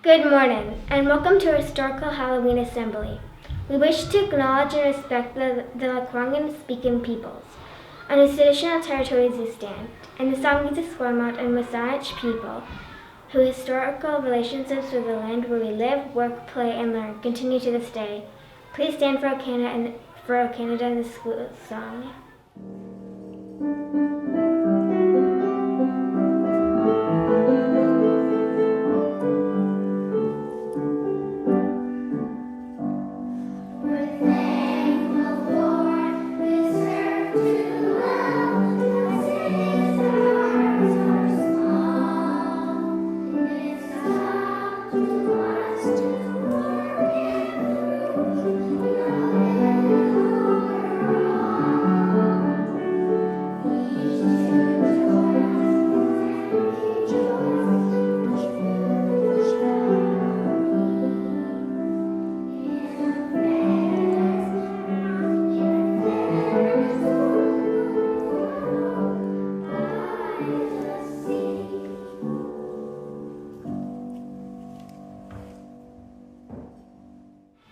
Good morning, and welcome to our Historical Hallowe'en Assembly. We wish to acknowledge and respect the Lekwungen-speaking peoples, on whose traditional territories we stand, and the Songhees, Esquimalt, and Wasanich people, whose historical relationships with the land where we live, work, play, and learn continue to this day. Please stand for O Canada in the school song.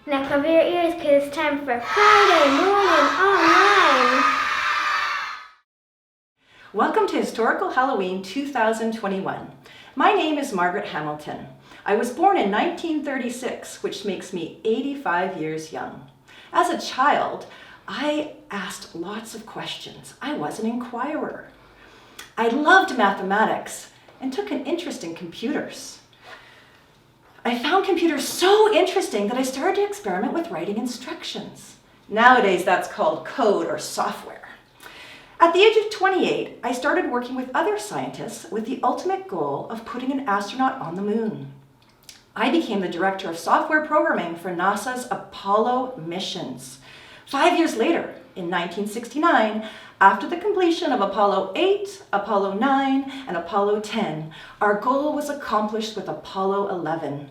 Now cover your ears because it's time for Friday Morning Online. Welcome to Historical Halloween 2021. My name is Margaret Hamilton. I was born in 1936, which makes me 85 years young. As a child, I asked lots of questions. I was an inquirer. I loved mathematics and took an interest in computers. I found computers so interesting that I started to experiment with writing instructions. Nowadays, that's called code or software. At the age of 28, I started working with other scientists with the ultimate goal of putting an astronaut on the moon. I became the director of software programming for NASA's Apollo missions. 5 years later, in 1969, after the completion of Apollo 8, Apollo 9, and Apollo 10, our goal was accomplished with Apollo 11.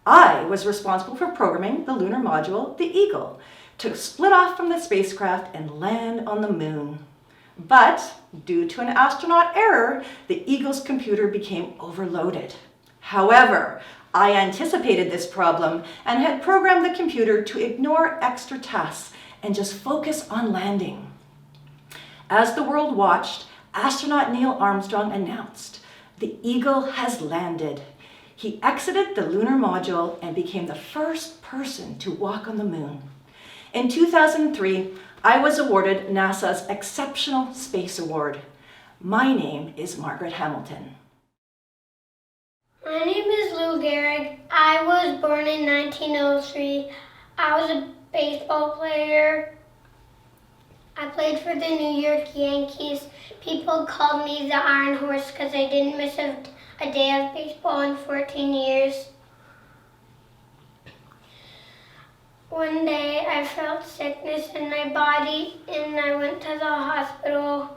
I was responsible for programming the lunar module, the Eagle, to split off from the spacecraft and land on the moon. But due to an astronaut error, the Eagle's computer became overloaded. However, I anticipated this problem and had programmed the computer to ignore extra tasks and just focus on landing. As the world watched, astronaut Neil Armstrong announced, "The Eagle has landed." He exited the lunar module and became the first person to walk on the moon. In 2003, I was awarded NASA's Exceptional Space Award. My name is Margaret Hamilton. My name is Lou Gehrig. I was born in 1903. I was a baseball player. I played for the New York Yankees. People called me the Iron Horse because I didn't miss a day of baseball in 14 years. One day I felt sickness in my body and I went to the hospital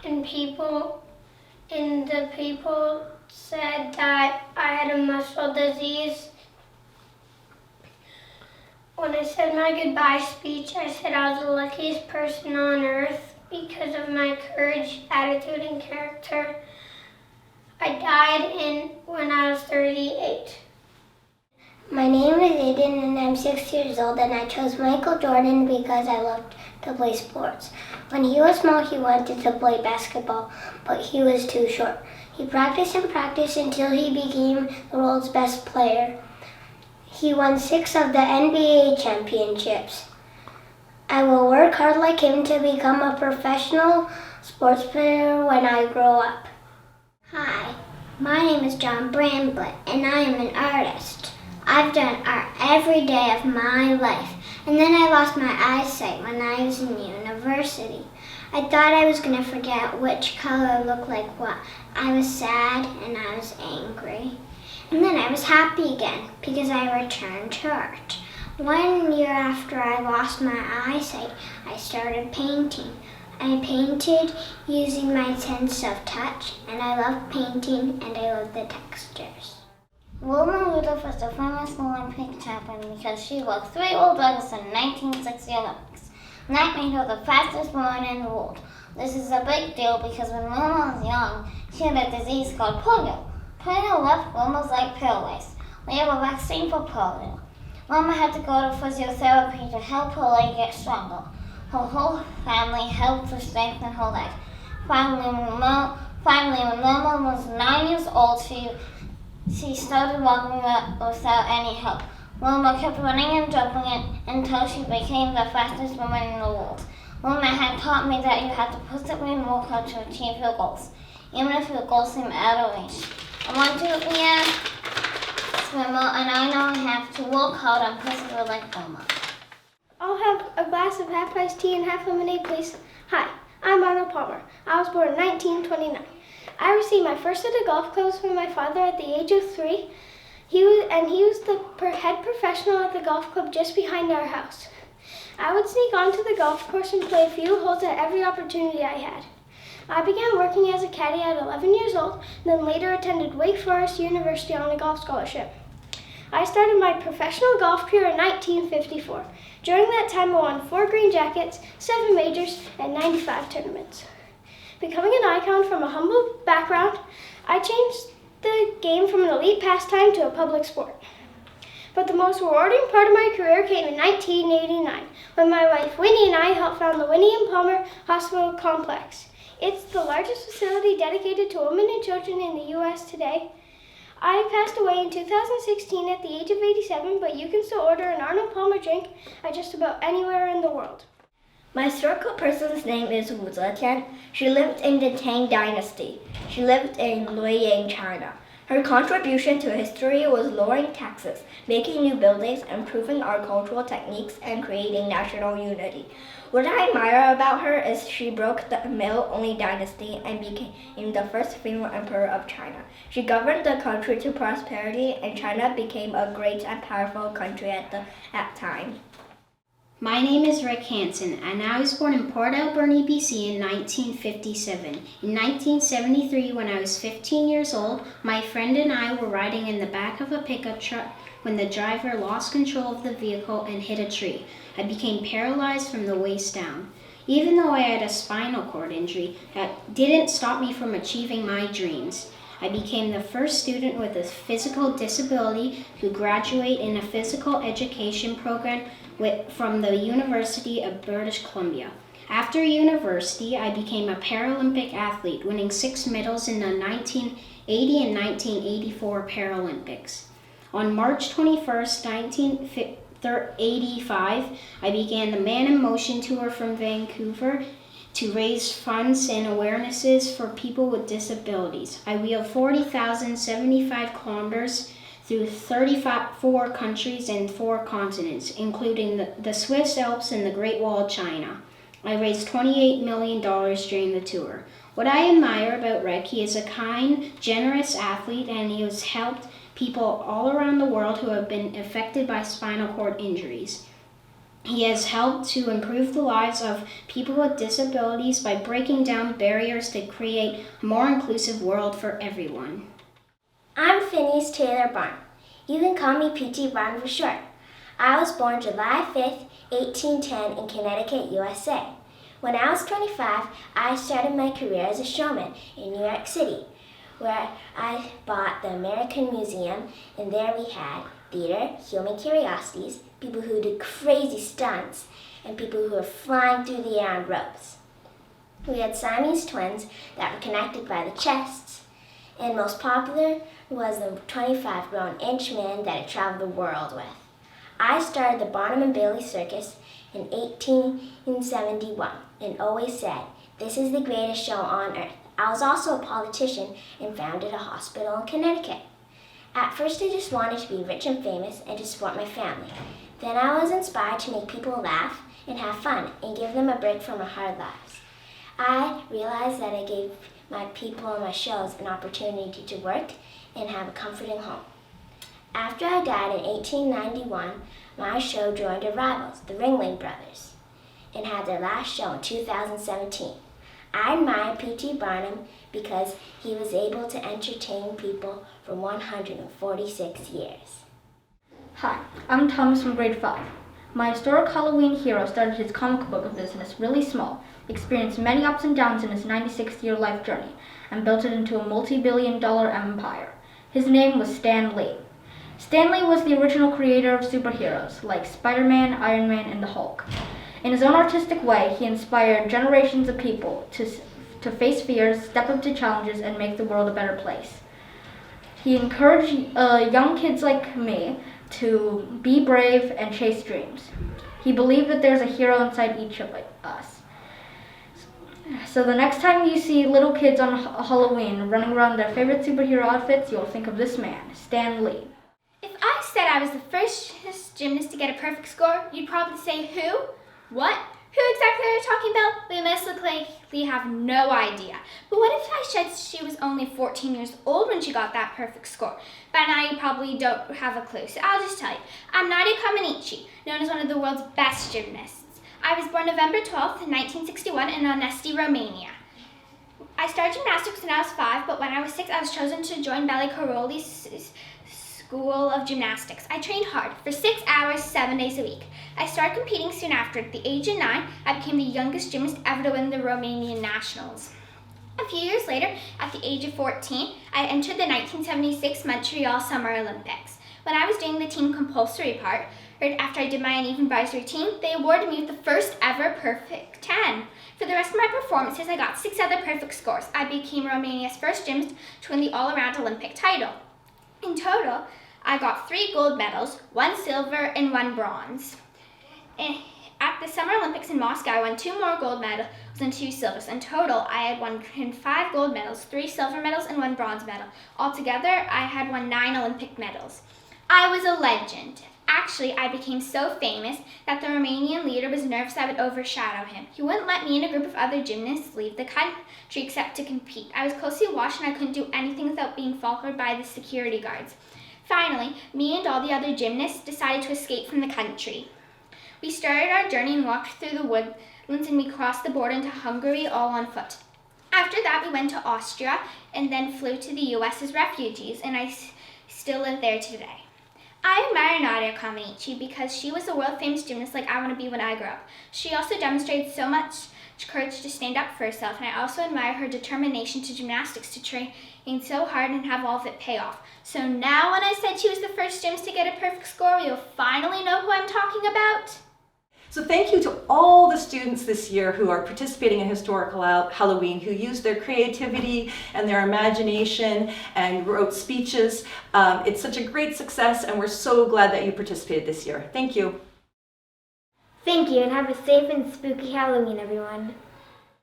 and the people said that I had a muscle disease. When I said my goodbye speech, I said I was the luckiest person on earth because of my courage, attitude, and character. I died when I was 38. My name is Aiden and I'm 6 years old and I chose Michael Jordan because I loved to play sports. When he was small, he wanted to play basketball, but he was too short. He practiced and practiced until he became the world's best player. He won 6 of the NBA championships. I will work hard like him to become a professional sports player when I grow up. Hi, my name is John Bramblett and I am an artist. I've done art every day of my life, and then I lost my eyesight when I was in university. I thought I was going to forget which color looked like what. I was sad and I was angry. And then I was happy again because I returned to art. 1 year after I lost my eyesight, I started painting. I painted using my sense of touch, and I love painting and I love the textures. Wilma Rudolph was the famous Olympic champion because she walked 3 world records in the 1960 Olympics. And that made her the fastest woman in the world. This is a big deal because when Wilma was young, she had a disease called polio. Polio left Wilma's leg paralyzed. We have a vaccine for polio. Wilma had to go to physiotherapy to help her leg get stronger. Her whole family helped to strengthen her leg. Finally, when Wilma was 9 years old, she started walking without any help. Wilma kept running and jumping until she became the fastest woman in the world. Wilma had taught me that you have to persevere and work hard to achieve your goals, even if your goals seem out of reach. I want to be a swimmer, and I know I have to work hard and persevere like Wilma. I'll have a glass of half iced tea and half lemonade, please. Hi, I'm Arnold Palmer. I was born in 1929. I received my first set of golf clubs from my father at the age of 3. He was the head professional at the golf club just behind our house. I would sneak onto the golf course and play a few holes at every opportunity I had. I began working as a caddy at 11 years old, then later attended Wake Forest University on a golf scholarship. I started my professional golf career in 1954. During that time, I won 4 green jackets, 7 majors, and 95 tournaments. Becoming an icon from a humble background, I changed the game from an elite pastime to a public sport. But the most rewarding part of my career came in 1989, when my wife Winnie and I helped found the Winnie and Palmer Hospital Complex. It's the largest facility dedicated to women and children in the U.S. today. I passed away in 2016 at the age of 87, but you can still order an Arnold Palmer drink at just about anywhere in the world. My historical person's name is Wu Zetian. She lived in the Tang Dynasty. She lived in Luoyang, China. Her contribution to history was lowering taxes, making new buildings, improving agricultural techniques, and creating national unity. What I admire about her is she broke the male-only dynasty and became the first female emperor of China. She governed the country to prosperity, and China became a great and powerful country at that time. My name is Rick Hansen, and I was born in Port Alberni, BC in 1957. In 1973, when I was 15 years old, my friend and I were riding in the back of a pickup truck when the driver lost control of the vehicle and hit a tree. I became paralyzed from the waist down. Even though I had a spinal cord injury, that didn't stop me from achieving my dreams. I became the first student with a physical disability to graduate in a physical education program from the University of British Columbia. After university, I became a Paralympic athlete, winning 6 medals in the 1980 and 1984 Paralympics. On March 21st, 1985, I began the Man in Motion tour from Vancouver to raise funds and awarenesses for people with disabilities. I wheeled 40,075 kilometers through 34 countries and 4 continents, including the Swiss Alps and the Great Wall of China. I raised $28 million during the tour. What I admire about Rick, he is a kind, generous athlete, and he has helped people all around the world who have been affected by spinal cord injuries. He has helped to improve the lives of people with disabilities by breaking down barriers to create a more inclusive world for everyone. I'm Phineas Taylor Barn. You can call me P.T. Barn for short. I was born July 5th, 1810 in Connecticut, USA. When I was 25, I started my career as a showman in New York City, where I bought the American Museum, and there we had theater, human curiosities, people who did crazy stunts, and people who were flying through the air on ropes. We had Siamese twins that were connected by the chests, and most popular was the 25 grown inch man that I traveled the world with. I started the Barnum and Bailey Circus in 1871 and always said, "This is the greatest show on earth." I was also a politician and founded a hospital in Connecticut. At first I just wanted to be rich and famous and to support my family. Then I was inspired to make people laugh and have fun and give them a break from our hard lives. I realized that I gave my people in my shows an opportunity to work and have a comforting home. After I died in 1891, my show joined our rivals, the Ringling Brothers, and had their last show in 2017. I admire P.T. Barnum because he was able to entertain people for 146 years. Hi, I'm Thomas from grade 5. My historic Halloween hero started his comic book business really small, experienced many ups and downs in his 96-year life journey, and built it into a multi-billion-dollar empire. His name was Stan Lee. Stan Lee was the original creator of superheroes like Spider-Man, Iron Man, and the Hulk. In his own artistic way, he inspired generations of people to face fears, step up to challenges, and make the world a better place. He encouraged young kids like me to be brave and chase dreams. He believed that there's a hero inside each of us. So the next time you see little kids on Halloween running around their favorite superhero outfits, you'll think of this man, Stan Lee. If I said I was the first gymnast to get a perfect score, you'd probably say who? What? Who exactly are you talking about? We most likely have no idea. But what if I said she was only 14 years old when she got that perfect score? By now you probably don't have a clue, so I'll just tell you. I'm Nadia Comaneci, known as one of the world's best gymnasts. I was born November 12th, 1961 in Onesti, Romania. I started gymnastics when I was 5, but when I was 6 I was chosen to join Belle Caroli's School of Gymnastics. I trained hard for 6 hours, 7 days a week. I started competing soon after. At the age of 9, I became the youngest gymnast ever to win the Romanian Nationals. A few years later, at the age of 14, I entered the 1976 Montreal Summer Olympics. When I was doing the team compulsory part, after I did my uneven bars routine, they awarded me with the first ever perfect 10. For the rest of my performances, I got 6 other perfect scores. I became Romania's first gymnast to win the all-around Olympic title. In total, I got 3 gold medals, 1 silver, and 1 bronze. At the Summer Olympics in Moscow, I won 2 more gold medals and 2 silvers. In total, I had won 5 gold medals, 3 silver medals, and 1 bronze medal. Altogether, I had won 9 Olympic medals. I was a legend. Actually, I became so famous that the Romanian leader was nervous I would overshadow him. He wouldn't let me and a group of other gymnasts leave the country except to compete. I was closely watched and I couldn't do anything without being followed by the security guards. Finally, me and all the other gymnasts decided to escape from the country. We started our journey and walked through the woodlands and we crossed the border into Hungary all on foot. After that, we went to Austria and then flew to the US as refugees, and I still live there today. I admire Nadia Comaneci because she was a world-famous gymnast like I want to be when I grow up. She also demonstrated so much courage to stand up for herself, and I also admire her determination to gymnastics to train so hard and have all of it pay off. So now when I said she was the first gymnast to get a perfect score, you'll finally know who I'm talking about. So thank you to all the students this year who are participating in Historical Halloween, who used their creativity and their imagination and wrote speeches. It's such a great success, and we're so glad that you participated this year. Thank you. Thank you, and have a safe and spooky Halloween, everyone.